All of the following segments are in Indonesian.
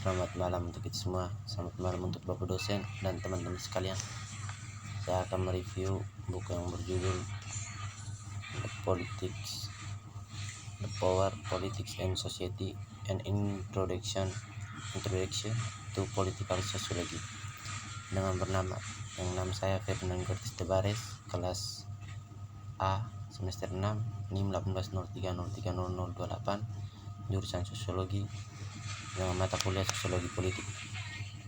Selamat malam untuk kita semua. Selamat malam untuk Bapak dosen dan teman-teman sekalian. Saya akan mereview buku yang berjudul The Power, Politics and Society, an Introduction to Political Sociology dengan nama saya Ferdinand Curtis Tebares, kelas A semester 6 NIM 1803030028, jurusan Sosiologi dengan mata kuliah Sosiologi Politik.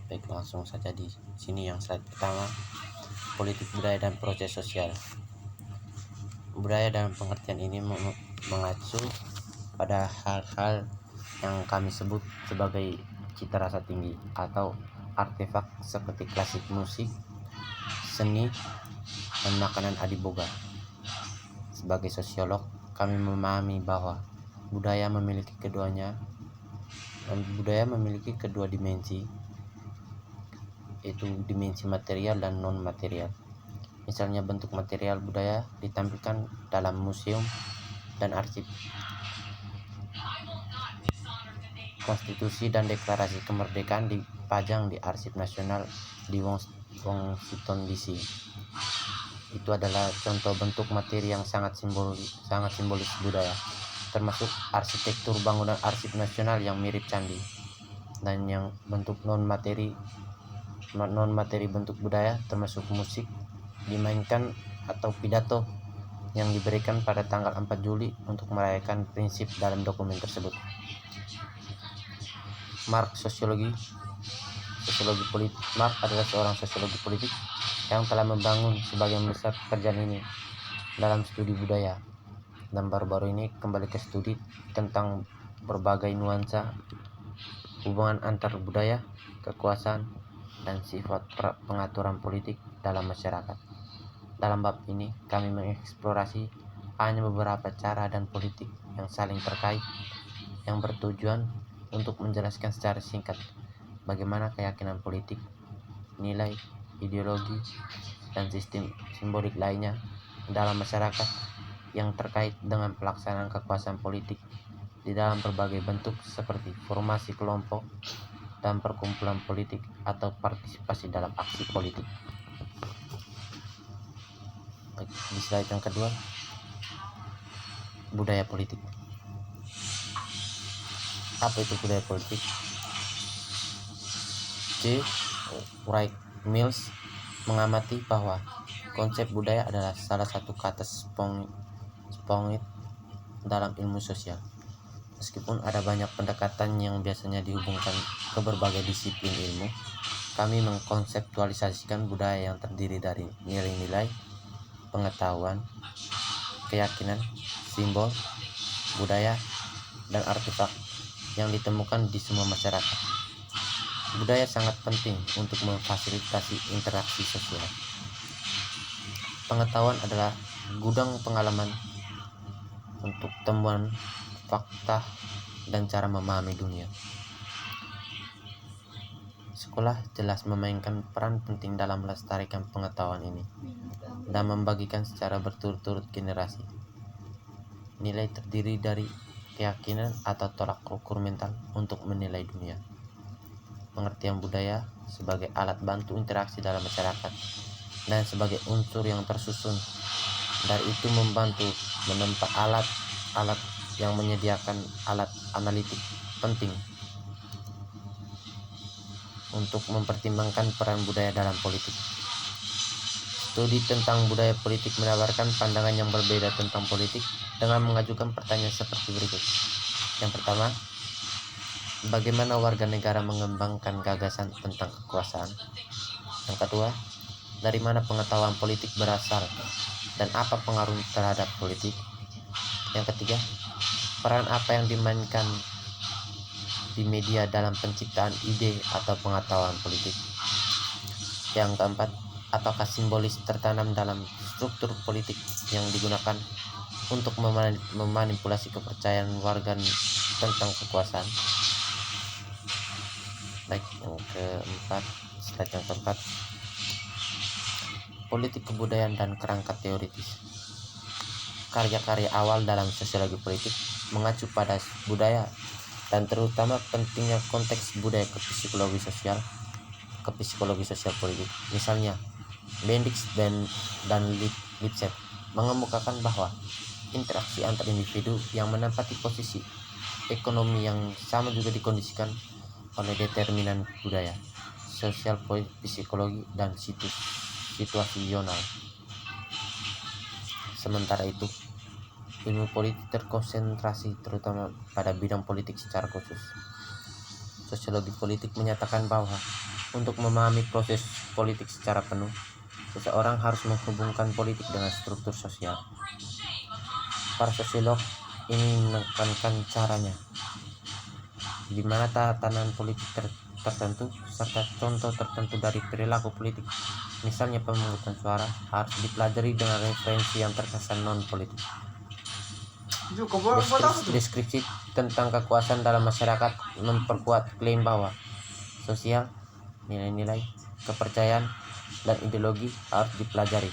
Baik, langsung saja di sini yang slide pertama, politik budaya dan proses sosial. Budaya dalam pengertian ini mengacu pada hal-hal yang kami sebut sebagai cita rasa tinggi atau artefak seperti klasik musik, seni, dan makanan adiboga. Sebagai sosiolog, kami memahami bahwa budaya memiliki kedua dimensi, yaitu dimensi material dan non material. Misalnya, bentuk material budaya ditampilkan dalam museum dan arsip. Konstitusi dan deklarasi kemerdekaan dipajang di Arsip Nasional di Washington DC. Itu adalah contoh bentuk materi yang sangat simbolis budaya, termasuk arsitektur bangunan Arsip Nasional yang mirip candi. Dan yang bentuk non materi bentuk budaya termasuk musik dimainkan atau pidato yang diberikan pada tanggal 4 Juli untuk merayakan prinsip dalam dokumen tersebut. Mark adalah seorang sosiologi politik yang telah membangun sebagian besar pekerjaan ini dalam studi budaya, dan baru-baru ini kembali ke studi tentang berbagai nuansa hubungan antar budaya, kekuasaan, dan sifat pengaturan politik dalam masyarakat. Dalam bab ini, kami mengeksplorasi hanya beberapa cara dan politik yang saling terkait, yang bertujuan untuk menjelaskan secara singkat bagaimana keyakinan politik, nilai, ideologi, dan sistem simbolik lainnya dalam masyarakat yang terkait dengan pelaksanaan kekuasaan politik di dalam berbagai bentuk seperti formasi kelompok dan perkumpulan politik atau partisipasi dalam aksi politik. Di slide yang kedua, budaya politik. Apa itu budaya politik? C. Wright Mills mengamati bahwa konsep budaya adalah salah satu kata sponge dalam ilmu sosial. Meskipun ada banyak pendekatan yang biasanya dihubungkan ke berbagai disiplin ilmu, kami mengkonseptualisasikan budaya yang terdiri dari nilai-nilai, pengetahuan, keyakinan, simbol, budaya, dan artefak yang ditemukan di semua masyarakat. Budaya sangat penting untuk memfasilitasi interaksi sosial. Pengetahuan adalah gudang pengalaman untuk temuan fakta dan cara memahami dunia. Sekolah jelas memainkan peran penting dalam melestarikan pengetahuan ini dan membagikan secara berturut-turut generasi. Nilai terdiri dari keyakinan atau tolak ukur mental untuk menilai dunia. Pengertian budaya sebagai alat bantu interaksi dalam masyarakat dan sebagai unsur yang tersusun dari itu membantu menempa alat yang menyediakan alat analitik penting untuk mempertimbangkan peran budaya dalam politik. Studi tentang budaya politik menawarkan pandangan yang berbeda tentang politik dengan mengajukan pertanyaan seperti berikut. Yang pertama, bagaimana warga negara mengembangkan gagasan tentang kekuasaan? Yang kedua, dari mana pengetahuan politik berasal dan apa pengaruh terhadap politik? Yang ketiga, peran apa yang dimainkan di media dalam penciptaan ide atau pengetahuan politik? Yang keempat, apakah simbolis tertanam dalam struktur politik yang digunakan untuk memanipulasi kepercayaan warga tentang kekuasaan? Baik, slide yang keempat, politik kebudayaan dan kerangka teoritis. Karya-karya awal dalam sosiologi politik mengacu pada budaya dan terutama pentingnya konteks budaya ke psikologi sosial politik. Misalnya, Bendix dan Lipset mengemukakan bahwa interaksi antar individu yang menempati posisi ekonomi yang sama juga dikondisikan oleh determinan budaya, sosial, psikologi, dan situasional. Sementara itu, ilmu politik terkonsentrasi terutama pada bidang politik secara khusus. Sosiologi politik menyatakan bahwa untuk memahami proses politik secara penuh, seseorang harus menghubungkan politik dengan struktur sosial. Para sosiolog ini menekankan caranya, di mana tatanan politik tertentu serta contoh tertentu dari perilaku politik, misalnya pemungutan suara, harus dipelajari dengan referensi yang terkesan non-politik. Deskripsi tentang kekuasaan dalam masyarakat memperkuat klaim bahwa sosial, nilai-nilai, kepercayaan, dan ideologi harus dipelajari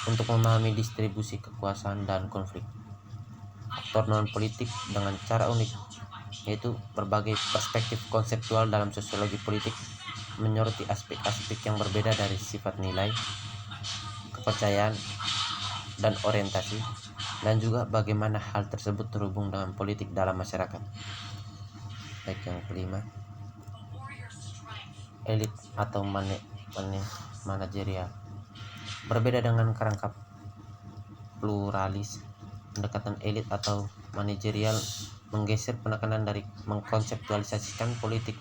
untuk memahami distribusi kekuasaan dan konflik. Aktor non-politik dengan cara unik, yaitu berbagai perspektif konseptual dalam sosiologi politik menyoroti aspek-aspek yang berbeda dari sifat nilai, kepercayaan, dan orientasi, dan juga bagaimana hal tersebut terhubung dengan politik dalam masyarakat. Baik, yang kelima, elit atau manajerial. Berbeda dengan kerangka pluralis, pendekatan elit atau manajerial menggeser penekanan dari mengkonseptualisasikan politik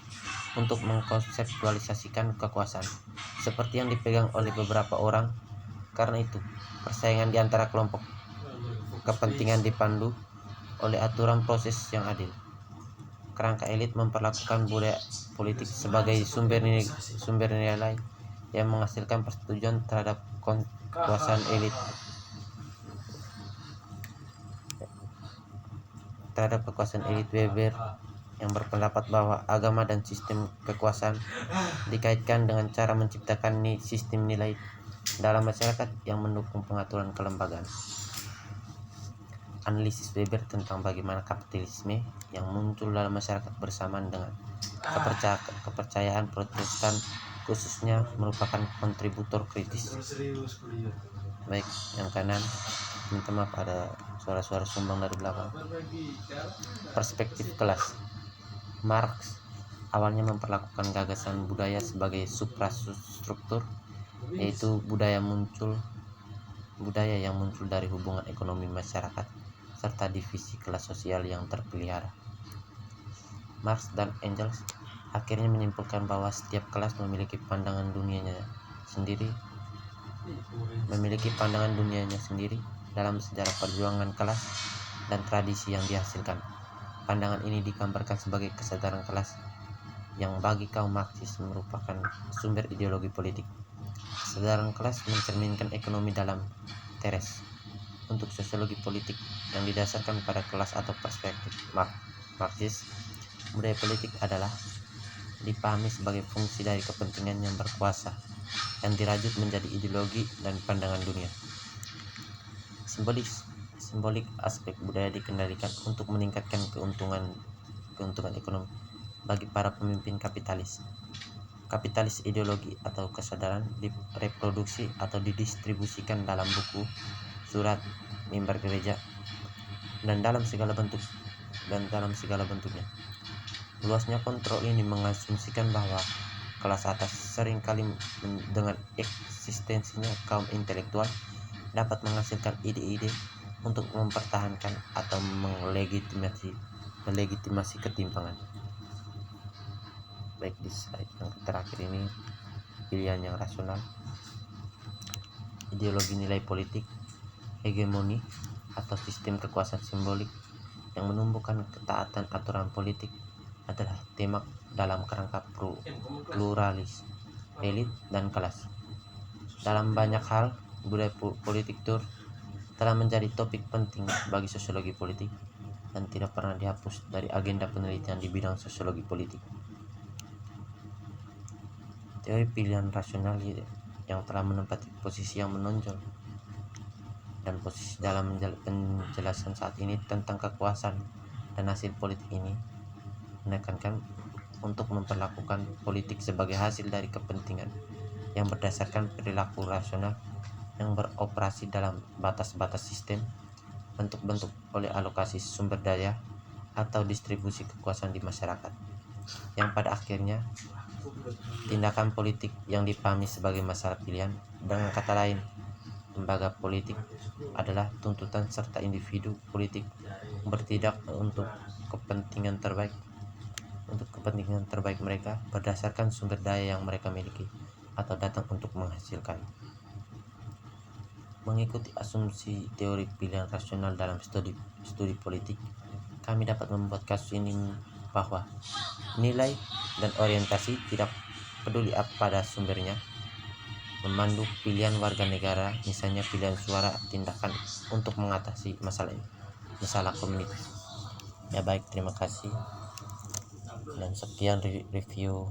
untuk mengkonseptualisasikan kekuasaan, seperti yang dipegang oleh beberapa orang. Karena itu, persaingan di antara kelompok kepentingan dipandu oleh aturan proses yang adil. Kerangka elit memperlakukan budaya politik sebagai sumber nilai yang menghasilkan persetujuan terhadap kekuasaan elit. Weber yang berpendapat bahwa agama dan sistem kekuasaan dikaitkan dengan cara menciptakan sistem nilai dalam masyarakat yang mendukung pengaturan kelembagaan. Analisis Weber tentang bagaimana kapitalisme yang muncul dalam masyarakat bersamaan dengan kepercayaan Protestan khususnya merupakan kontributor kritis. Baik, yang kanan, minta maaf ada suara-suara sumbang dari belakang. Perspektif kelas. Marx awalnya memperlakukan gagasan budaya sebagai suprastruktur, yaitu budaya yang muncul dari hubungan ekonomi masyarakat serta divisi kelas sosial yang terpelihara. Marx dan Engels akhirnya menyimpulkan bahwa setiap kelas memiliki pandangan dunianya sendiri dalam sejarah perjuangan kelas dan tradisi yang dihasilkan. Pandangan ini digambarkan sebagai kesadaran kelas yang bagi kaum Marxis merupakan sumber ideologi politik. Kesadaran kelas mencerminkan ekonomi dalam teres. Untuk sosiologi politik yang didasarkan pada kelas atau perspektif Marxis, budaya politik adalah dipahami sebagai fungsi dari kepentingan yang berkuasa yang dirajut menjadi ideologi dan pandangan dunia. Simbolik aspek budaya dikendalikan untuk meningkatkan keuntungan ekonomi bagi para pemimpin kapitalis. Kapitalis ideologi atau kesadaran direproduksi atau didistribusikan dalam buku, surat, mimbar gereja, dan dalam segala bentuknya. Luasnya kontrol ini mengasumsikan bahwa kelas atas seringkali dengan eksistensinya kaum intelektual dapat menghasilkan ide-ide untuk mempertahankan atau melegitimasi ketimpangan. Baik, di slide yang terakhir ini pilihan yang rasional. Ideologi nilai politik, hegemoni atau sistem kekuasaan simbolik yang menumbuhkan ketaatan aturan politik adalah tema dalam kerangka pluralis, elit, dan kelas. Dalam banyak hal, budaya politik telah menjadi topik penting bagi sosiologi politik dan tidak pernah dihapus dari agenda penelitian di bidang sosiologi politik. Teori pilihan rasional yang telah menempati posisi yang menonjol dan posisi dalam penjelasan saat ini tentang kekuasaan dan hasil politik ini menekankan untuk memperlakukan politik sebagai hasil dari kepentingan yang berdasarkan perilaku rasional yang beroperasi dalam batas-batas sistem, bentuk-bentuk oleh alokasi sumber daya atau distribusi kekuasaan di masyarakat, yang pada akhirnya tindakan politik yang dipahami sebagai masalah pilihan. Dengan kata lain, lembaga politik adalah tuntutan serta individu politik bertindak untuk kepentingan terbaik mereka berdasarkan sumber daya yang mereka miliki atau datang untuk menghasilkan. Mengikuti asumsi teori pilihan rasional dalam studi politik, kami dapat membuat kasus ini bahwa nilai dan orientasi tidak peduli pada sumbernya memandu pilihan warga negara, misalnya pilihan suara, tindakan untuk mengatasi masalah komunitas. Ya baik, terima kasih. Dan sekian review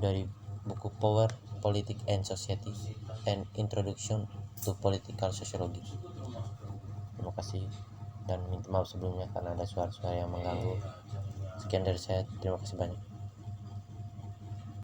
dari buku Power, Politics and Society, and Introduction to Political Sociology. Terima kasih dan minta maaf sebelumnya karena ada suara-suara yang mengganggu. Sekian dari saya, terima kasih banyak.